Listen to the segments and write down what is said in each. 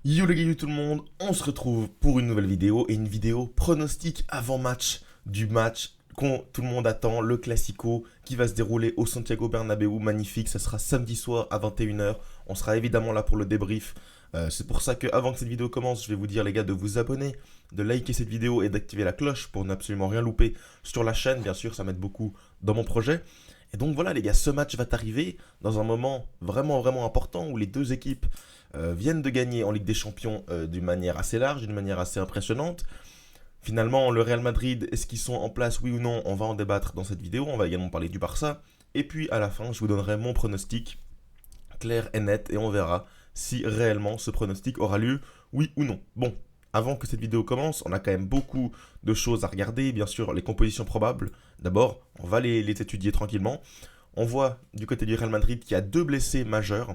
Yo les gars, yo tout le monde, on se retrouve pour une nouvelle vidéo et une vidéo pronostic avant-match du match qu'on tout le monde attend, le Classico qui va se dérouler au Santiago Bernabéu, magnifique, ça sera samedi soir à 21 h. On sera évidemment là pour le débrief. C'est pour ça que avant que cette vidéo commence, je vais vous dire les gars de vous abonner, de liker cette vidéo et d'activer la cloche pour n'absolument rien louper sur la chaîne, bien sûr ça m'aide beaucoup dans mon projet. Et donc voilà les gars, ce match va arriver dans un moment vraiment vraiment important où les deux équipes viennent de gagner en Ligue des Champions d'une manière assez large, d'une manière assez impressionnante. Finalement, le Real Madrid, est-ce qu'ils sont en place, oui ou non? On va en débattre dans cette vidéo. On va également parler du Barça. Et puis à la fin, je vous donnerai mon pronostic clair et net et on verra si réellement ce pronostic aura lieu, oui ou non. Bon, avant que cette vidéo commence, on a quand même beaucoup de choses à regarder. Bien sûr, les compositions probables. D'abord, on va les étudier tranquillement. On voit du côté du Real Madrid qu'il y a deux blessés majeurs.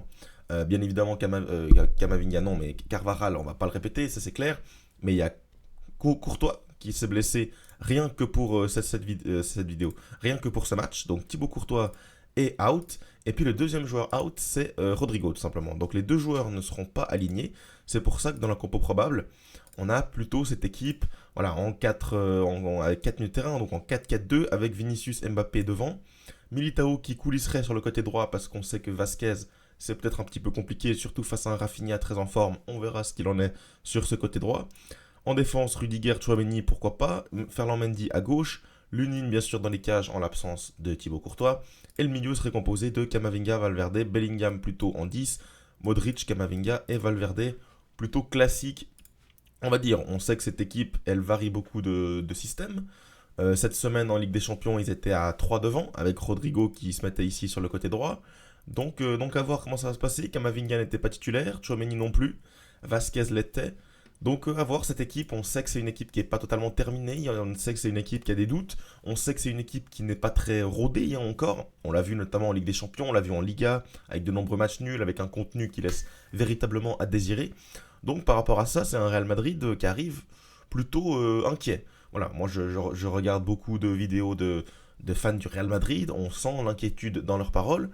Bien évidemment, Camavinga non, mais Carvajal, on va pas le répéter, ça c'est clair. Mais il y a Courtois qui s'est blessé rien que pour cette vidéo, rien que pour ce match. Donc Thibaut Courtois est out. Et puis le deuxième joueur out, c'est Rodrigo tout simplement. Donc les deux joueurs ne seront pas alignés. C'est pour ça que dans la compo probable, on a plutôt cette équipe voilà, en 4, avec 4 milieux de terrain, donc en 4-4-2 avec Vinicius Mbappé devant. Militao qui coulisserait sur le côté droit parce qu'on sait que Vasquez c'est peut-être un petit peu compliqué, surtout face à un Rafinha très en forme. On verra ce qu'il en est sur ce côté droit. En défense, Rudiger, Chouameni, pourquoi pas. Ferland Mendy à gauche. Lunin, bien sûr, dans les cages en l'absence de Thibaut Courtois. Et le milieu serait composé de Camavinga, Valverde, Bellingham plutôt en 10, Modric, Camavinga et Valverde plutôt classique. On va dire, on sait que cette équipe, elle varie beaucoup de systèmes. Cette semaine en Ligue des Champions, ils étaient à 3 devant, avec Rodrigo qui se mettait ici sur le côté droit. Donc à voir comment ça va se passer. Camavinga n'était pas titulaire, Chouameni non plus, Vasquez l'était. Donc à voir cette équipe, on sait que c'est une équipe qui n'est pas totalement terminée, on sait que c'est une équipe qui a des doutes, on sait que c'est une équipe qui n'est pas très rodée encore. On l'a vu notamment en Ligue des Champions, on l'a vu en Liga, avec de nombreux matchs nuls, avec un contenu qui laisse véritablement à désirer. Donc par rapport à ça, c'est un Real Madrid qui arrive plutôt inquiet. Voilà, moi je regarde beaucoup de vidéos de fans du Real Madrid, on sent l'inquiétude dans leurs paroles,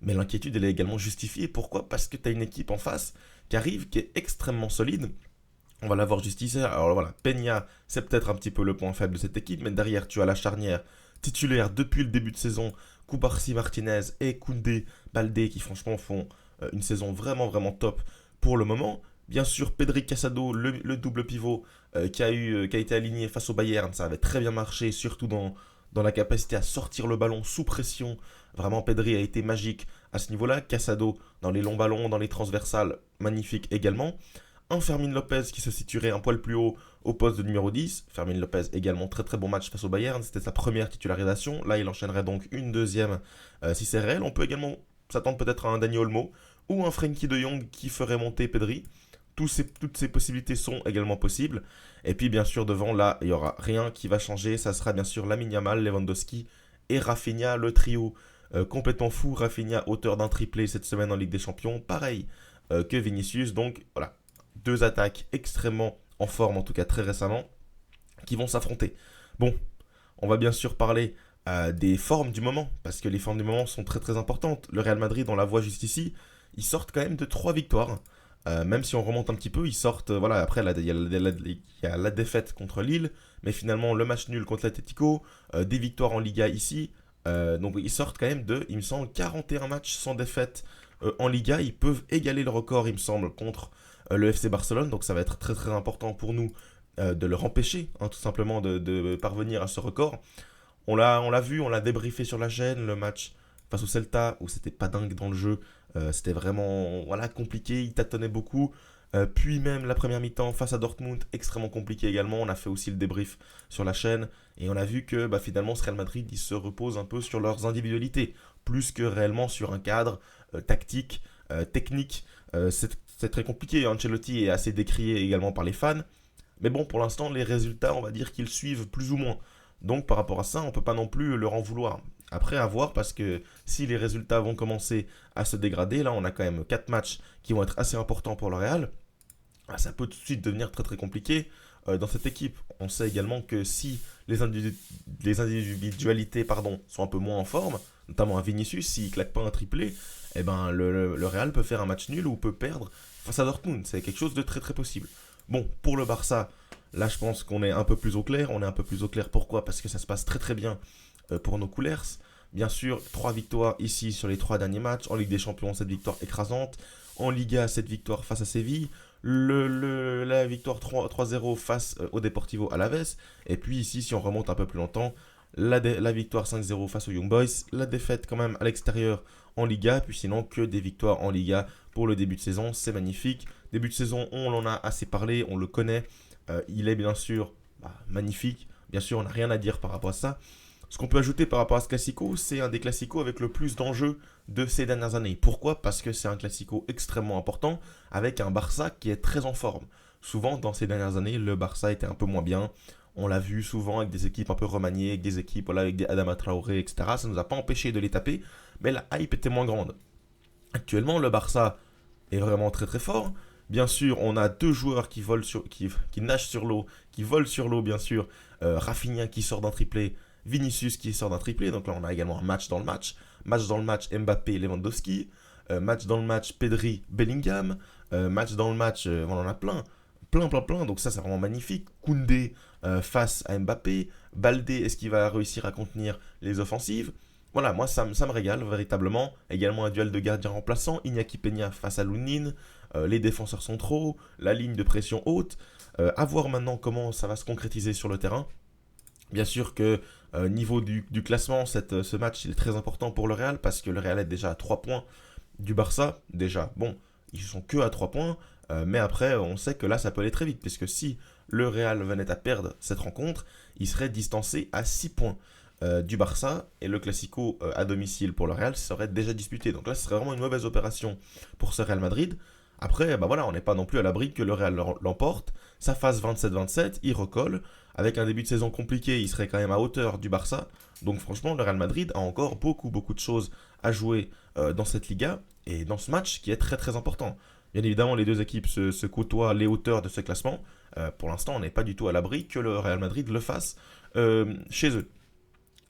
mais l'inquiétude elle est également justifiée. Pourquoi? Parce que tu as une équipe en face qui arrive, qui est extrêmement solide. On va l'avoir justifié. Alors voilà, Peña, c'est peut-être un petit peu le point faible de cette équipe, mais derrière tu as la charnière titulaire depuis le début de saison, Koubarsi Martinez et Koundé Baldé qui franchement font une saison vraiment vraiment top pour le moment. Bien sûr, Pedri Casado, le double pivot qui a été aligné face au Bayern, ça avait très bien marché, surtout dans la capacité à sortir le ballon sous pression. Vraiment, Pedri a été magique à ce niveau-là. Casado, dans les longs ballons, dans les transversales, magnifique également. Un Fermin Lopez qui se situerait un poil plus haut au poste de numéro 10. Fermin Lopez également très très bon match face au Bayern, c'était sa première titularisation. Là il enchaînerait donc une deuxième si c'est réel. On peut également s'attendre peut-être à un Dani Olmo ou un Frenkie de Jong qui ferait monter Pedri. Toutes ces possibilités sont également possibles. Et puis bien sûr devant là il n'y aura rien qui va changer. Ça sera bien sûr Lamine Yamal, Lewandowski et Rafinha, le trio complètement fou. Rafinha auteur d'un triplé cette semaine en Ligue des Champions. Pareil que Vinicius. Donc voilà, deux attaques extrêmement en forme, en tout cas très récemment, qui vont s'affronter. Bon, on va bien sûr parler des formes du moment, parce que les formes du moment sont très très importantes. Le Real Madrid, on la voit juste ici, ils sortent quand même de 3 victoires. Même si on remonte un petit peu, ils sortent. Voilà, après, il y a la défaite contre Lille, mais finalement, le match nul contre l'Atletico, des victoires en Liga ici. Donc, ils sortent quand même de, il me semble, 41 matchs sans défaite en Liga. Ils peuvent égaler le record, il me semble, contre le FC Barcelone. Donc, ça va être très très important pour nous de leur empêcher, hein, tout simplement, de parvenir à ce record. On l'a vu, on l'a débriefé sur la chaîne, le match face au Celta, où c'était pas dingue dans le jeu. C'était vraiment voilà, compliqué, il tâtonnait beaucoup. Puis même la première mi-temps face à Dortmund, extrêmement compliqué également. On a fait aussi le débrief sur la chaîne. Et on a vu que bah, finalement, ce Real Madrid, il se repose un peu sur leurs individualités, plus que réellement sur un cadre tactique, technique. C'est très compliqué. Ancelotti est assez décrié également par les fans. Mais bon, pour l'instant, les résultats, on va dire qu'ils suivent plus ou moins. Donc par rapport à ça, on ne peut pas non plus leur en vouloir. Après, à voir, parce que si les résultats vont commencer à se dégrader, là on a quand même 4 matchs qui vont être assez importants pour le Real, ça peut tout de suite devenir très très compliqué dans cette équipe. On sait également que si les individualités sont un peu moins en forme, notamment un Vinicius, s'il claque pas un triplé, eh ben le Real peut faire un match nul ou peut perdre face à Dortmund. C'est quelque chose de très très possible. Bon, pour le Barça, là je pense qu'on est un peu plus au clair. On est un peu plus au clair, pourquoi? Parce que ça se passe très très bien pour nos couleurs. Bien sûr, 3 victoires ici sur les 3 derniers matchs. En Ligue des Champions, cette victoire écrasante. En Liga, cette victoire face à Séville. La victoire 3-0 face au Deportivo Alavés. Et puis ici, si on remonte un peu plus longtemps, la victoire 5-0 face aux Young Boys. La défaite quand même à l'extérieur en Liga. Puis sinon, que des victoires en Liga pour le début de saison. C'est magnifique. Début de saison, on en a assez parlé, on le connaît. Il est bien sûr magnifique. Bien sûr, on n'a rien à dire par rapport à ça. Ce qu'on peut ajouter par rapport à ce classico, c'est un des classicos avec le plus d'enjeux de ces dernières années. Pourquoi? Parce que c'est un classico extrêmement important avec un Barça qui est très en forme. Souvent, dans ces dernières années, le Barça était un peu moins bien. On l'a vu souvent avec des équipes un peu remaniées, avec des équipes avec des Adama Traoré, etc. Ça ne nous a pas empêché de les taper, mais la hype était moins grande. Actuellement, le Barça est vraiment très très fort. Bien sûr, on a deux joueurs qui nagent sur l'eau, qui volent sur l'eau, bien sûr. Rafinha qui sort d'un triplé, Vinicius qui sort d'un triplé. Donc là, on a également un match dans le match. Match dans le match Mbappé, Lewandowski. Match dans le match Pedri, Bellingham. Match dans le match, on en a plein. Plein. Donc ça, c'est vraiment magnifique. Koundé face à Mbappé. Baldé, est-ce qu'il va réussir à contenir les offensives? Voilà, moi, ça me régale véritablement. Également un duel de gardiens remplaçants. Iñaki Peña face à Lunin. Les défenseurs centraux. La ligne de pression haute. À voir maintenant comment ça va se concrétiser sur le terrain. Bien sûr que niveau du classement, ce match il est très important pour le Real parce que le Real est déjà à 3 points du Barça. Déjà, bon, ils sont que à 3 points, mais après on sait que là ça peut aller très vite puisque si le Real venait à perdre cette rencontre, il serait distancé à 6 points du Barça et le Classico à domicile pour le Real serait déjà disputé. Donc là ce serait vraiment une mauvaise opération pour ce Real Madrid. Après, voilà, on n'est pas non plus à l'abri que le Real l'emporte. Ça fasse 27-27, il recolle. Avec un début de saison compliqué, il serait quand même à hauteur du Barça. Donc franchement, le Real Madrid a encore beaucoup de choses à jouer dans cette Liga et dans ce match qui est très très important. Bien évidemment, les deux équipes se côtoient les hauteurs de ce classement. Pour l'instant, on n'est pas du tout à l'abri que le Real Madrid le fasse chez eux.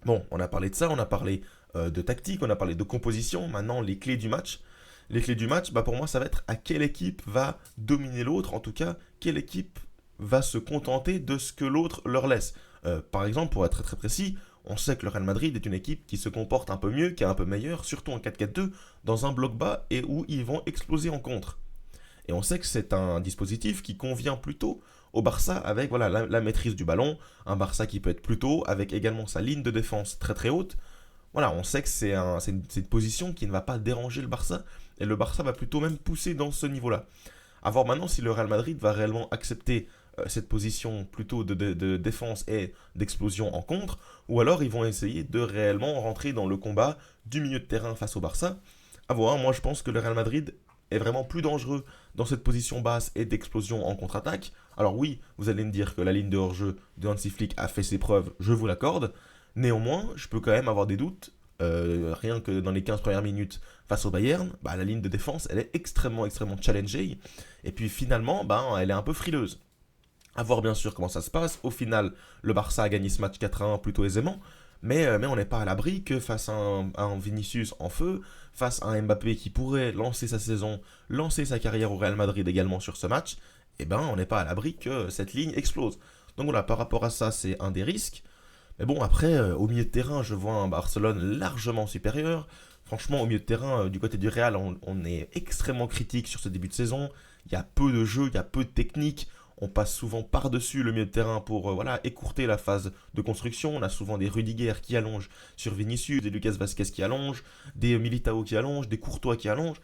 Bon, on a parlé de ça, on a parlé de tactique, on a parlé de composition. Maintenant, les clés du match. Les clés du match, pour moi, ça va être à quelle équipe va dominer l'autre. En tout cas, quelle équipe va se contenter de ce que l'autre leur laisse. Par exemple, pour être très très précis, on sait que le Real Madrid est une équipe qui se comporte un peu mieux, qui est un peu meilleure, surtout en 4-4-2, dans un bloc bas et où ils vont exploser en contre. Et on sait que c'est un dispositif qui convient plutôt au Barça avec voilà, la maîtrise du ballon, un Barça qui peut être plus tôt, avec également sa ligne de défense très très haute. Voilà, on sait que c'est une position qui ne va pas déranger le Barça, et le Barça va plutôt même pousser dans ce niveau-là. À voir maintenant si le Real Madrid va réellement accepter cette position plutôt de défense et d'explosion en contre, ou alors ils vont essayer de réellement rentrer dans le combat du milieu de terrain face au Barça. À voir, moi je pense que le Real Madrid est vraiment plus dangereux dans cette position basse et d'explosion en contre-attaque. Alors oui, vous allez me dire que la ligne de hors-jeu de Hansi Flick a fait ses preuves, je vous l'accorde. Néanmoins, je peux quand même avoir des doutes. Rien que dans les 15 premières minutes face au Bayern, la ligne de défense, elle est extrêmement challengée. Et puis finalement, elle est un peu frileuse. À voir bien sûr comment ça se passe. Au final, le Barça a gagné ce match 4-1 plutôt aisément. Mais on n'est pas à l'abri que face à un Vinicius en feu, face à un Mbappé qui pourrait lancer sa saison, lancer sa carrière au Real Madrid également sur ce match, on n'est pas à l'abri que cette ligne explose. Donc voilà, par rapport à ça, c'est un des risques. Mais bon, après, au milieu de terrain, je vois un Barcelone largement supérieur. Franchement, au milieu de terrain, du côté du Real, on est extrêmement critique sur ce début de saison. Il y a peu de jeu, il y a peu de technique. On passe souvent par-dessus le milieu de terrain pour écourter la phase de construction. On a souvent des Rudiger qui allongent sur Vinicius, des Lucas Vazquez qui allongent, des Militao qui allongent, des Courtois qui allongent.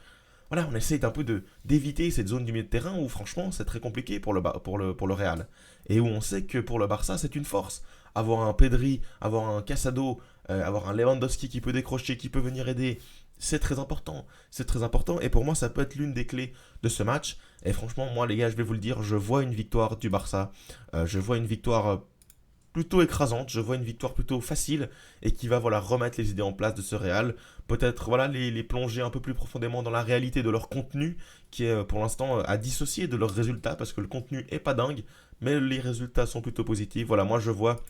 Voilà, on essaye un peu d'éviter cette zone du milieu de terrain où franchement c'est très compliqué pour le Real. Et où on sait que pour le Barça c'est une force. Avoir un Pedri, avoir un Casado, avoir un Lewandowski qui peut décrocher, qui peut venir aider, c'est très important. C'est très important et pour moi ça peut être l'une des clés de ce match. Et franchement moi les gars je vais vous le dire, je vois une victoire du Barça. Je vois une victoire plutôt écrasante, je vois une victoire plutôt facile et qui va remettre les idées en place de ce Real. Peut-être les plonger un peu plus profondément dans la réalité de leur contenu qui est pour l'instant à dissocier de leurs résultats parce que le contenu est pas dingue mais les résultats sont plutôt positifs. Voilà, moi je vois,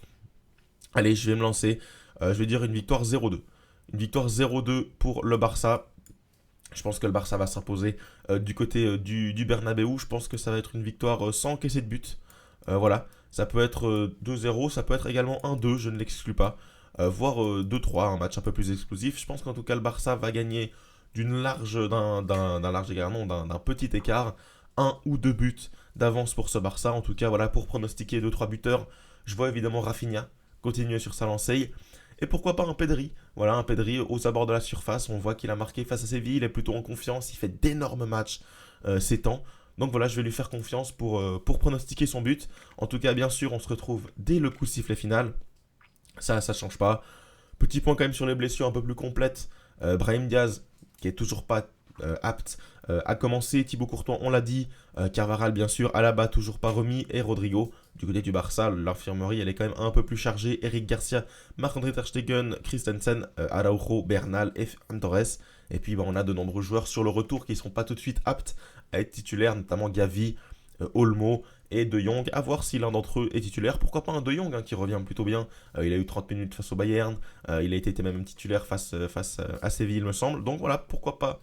allez je vais me lancer, je vais dire une victoire 0-2. Une victoire 0-2 pour le Barça. Je pense que le Barça va s'imposer du côté du Bernabéu. Je pense que ça va être une victoire sans encaisser de but. Voilà, ça peut être 2-0, ça peut être également 1-2, je ne l'exclus pas. Voire 2-3, un match un peu plus explosif. Je pense qu'en tout cas, le Barça va gagner d'un large écart, non, d'un petit écart. Un ou deux buts d'avance pour ce Barça. En tout cas, voilà, pour pronostiquer deux trois buteurs, je vois évidemment Rafinha continuer sur sa lancée. Et pourquoi pas un Pedri. Voilà, un Pedri aux abords de la surface. On voit qu'il a marqué face à Séville. Il est plutôt en confiance. Il fait d'énormes matchs ces temps. Donc voilà, je vais lui faire confiance pour pronostiquer son but. En tout cas, bien sûr, on se retrouve dès le coup de sifflet final. Ça change pas. Petit point quand même sur les blessures un peu plus complètes. Brahim Diaz, qui est toujours pas apte à commencer. Thibaut Courtois, on l'a dit. Carvajal, bien sûr. Alaba, toujours pas remis. Et Rodrigo, du côté du Barça, l'infirmerie, elle est quand même un peu plus chargée. Eric Garcia, Marc-André Ter Stegen, Christensen, Araujo, Bernal et Ferran Torres. Et puis, on a de nombreux joueurs sur le retour qui ne sont pas tout de suite aptes à être titulaires, notamment Gavi, Olmo et De Jong. À voir si l'un d'entre eux est titulaire. Pourquoi pas un De Jong qui revient plutôt bien. Il a eu 30 minutes face au Bayern. Il a été même titulaire face à Séville, il me semble. Donc voilà, pourquoi pas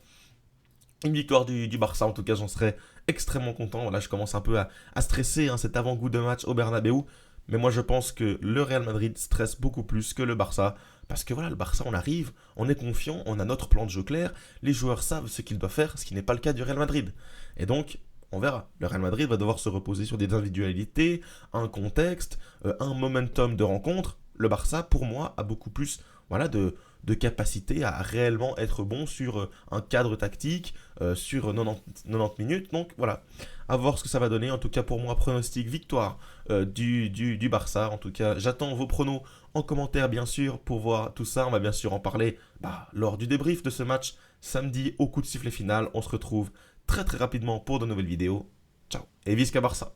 une victoire du Barça. En tout cas, j'en serais extrêmement content. Voilà, je commence un peu à stresser cet avant-goût de match au Bernabéu. Mais moi, je pense que le Real Madrid stresse beaucoup plus que le Barça. Parce que voilà, le Barça, on arrive, on est confiant, on a notre plan de jeu clair. Les joueurs savent ce qu'ils doivent faire, ce qui n'est pas le cas du Real Madrid. Et donc, on verra. Le Real Madrid va devoir se reposer sur des individualités, un contexte, un momentum de rencontre. Le Barça, pour moi, a beaucoup plus voilà, de capacité à réellement être bon sur un cadre tactique, sur 90 minutes. Donc voilà, à voir ce que ça va donner. En tout cas, pour moi, pronostic victoire du Barça. En tout cas, j'attends vos pronos en commentaire, bien sûr, pour voir tout ça. On va bien sûr en parler lors du débrief de ce match samedi au coup de sifflet final. On se retrouve très très rapidement pour de nouvelles vidéos. Ciao et Visca Barça.